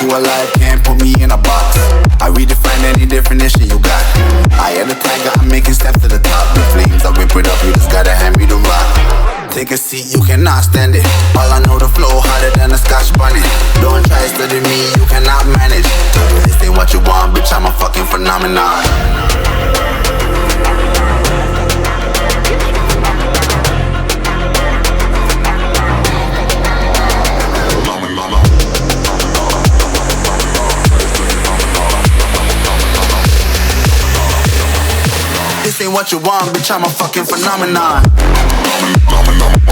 to a life, can't put me in a box. I redefine any definition you got. I am the tiger, I'm making steps to the top. The flames, I whip it up, you just gotta hand me the rock. Take a seat, you cannot stand it. All I know, the flow harder than a Scotch bunny. Don't try study me, you cannot manage. This ain't what you want, bitch, I'm a fucking phenomenon. This ain't what you want, bitch, I'm a fucking phenomenon. Phenomenon.